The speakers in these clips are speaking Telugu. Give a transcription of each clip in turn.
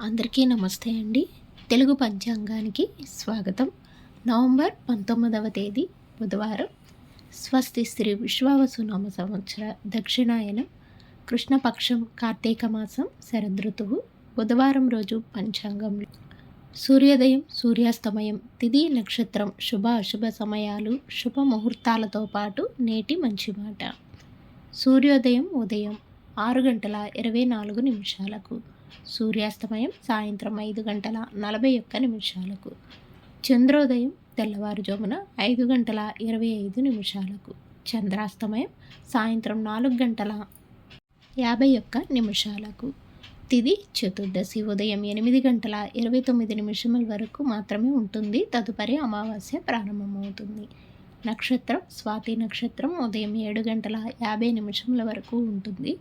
అందరికీ నమస్తే అండి. తెలుగు పంచాంగానికి స్వాగతం. నవంబర్ 19వ తేదీ బుధవారం. స్వస్తి శ్రీ విశ్వావసునామ సంవత్సర దక్షిణాయనం కృష్ణపక్షం కార్తీక మాసం శరదృతువు బుధవారం రోజు పంచాంగంలో సూర్యోదయం సూర్యాస్తమయం తిథి నక్షత్రం శుభ అశుభ సమయాలు శుభ ముహూర్తాలతో పాటు నేటి మంచి మాట. సూర్యోదయం ఉదయం 6:24 సూర్యాస్తమయం సాయంత్రం 5:41 చంద్రోదయం తెల్లవారుజామున 5:25 చంద్రాస్తమయం సాయంత్రం 4:51 తిథి చతుర్దశి ఉదయం 8:29 వరకు మాత్రమే ఉంటుంది. తదుపరి అమావాస్య ప్రారంభమవుతుంది. నక్షత్రం స్వాతి నక్షత్రం ఉదయం 7:50 వరకు ఉంటుంది.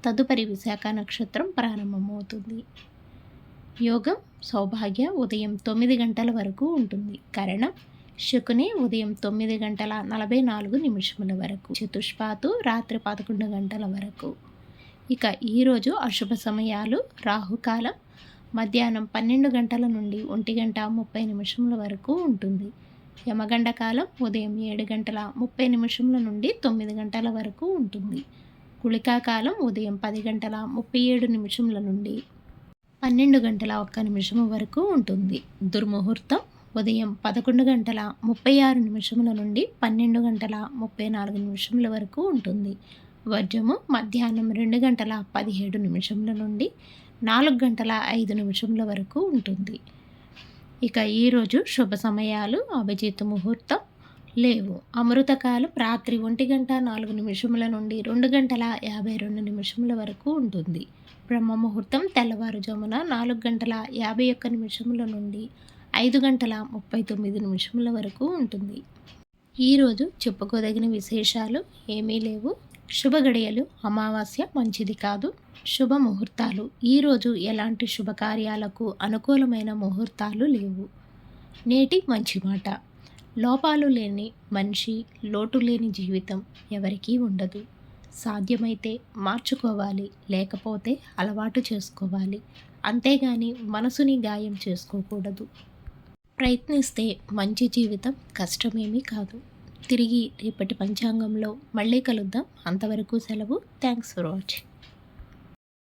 తదుపరి విశాఖ నక్షత్రం ప్రారంభమవుతుంది. యోగం సౌభాగ్య ఉదయం 9 వరకు ఉంటుంది. కరణం శకుని ఉదయం 9:44 వరకు. చతుష్పాతు రాత్రి 11 వరకు. ఇక ఈరోజు అశుభ సమయాలు రాహుకాలం మధ్యాహ్నం 12 నుండి 1:30 వరకు ఉంటుంది. యమగండ కాలం ఉదయం 7:30 నుండి 9 వరకు ఉంటుంది. గుళికా కాలం ఉదయం 10:37 నుండి 12:01 వరకు ఉంటుంది. దుర్ముహూర్తం ఉదయం 11:36 నుండి 12:34 వరకు ఉంటుంది. వర్జము మధ్యాహ్నం 2:17 నుండి 4:05 వరకు ఉంటుంది. ఇక ఈరోజు శుభ సమయాలు అభిజిత్ ముహూర్తం లేవు. అమృతకాలం రాత్రి 1:04 నుండి 2:52 వరకు ఉంటుంది. బ్రహ్మ ముహూర్తం తెల్లవారుజామున 4:51 నుండి 5:39 వరకు ఉంటుంది. ఈరోజు చెప్పుకోదగిన విశేషాలు ఏమీ లేవు. శుభ గడియలు అమావాస్య మంచిది కాదు. శుభ ముహూర్తాలు ఈరోజు ఎలాంటి శుభకార్యాలకు అనుకూలమైన ముహూర్తాలు లేవు. నేటి మంచి మాట. లోపాలు లేని మనిషి లోటు లేని జీవితం ఎవరికీ ఉండదు. సాధ్యమైతే మార్చుకోవాలి, లేకపోతే అలవాటు చేసుకోవాలి. అంతేగాని మనసుని గాయం చేసుకోకూడదు. ప్రయత్నిస్తే మంచి జీవితం కష్టమేమీ కాదు. తిరిగి రేపటి పంచాంగంలో మళ్ళీ కలుద్దాం. అంతవరకు సెలవు. Thanks for watching.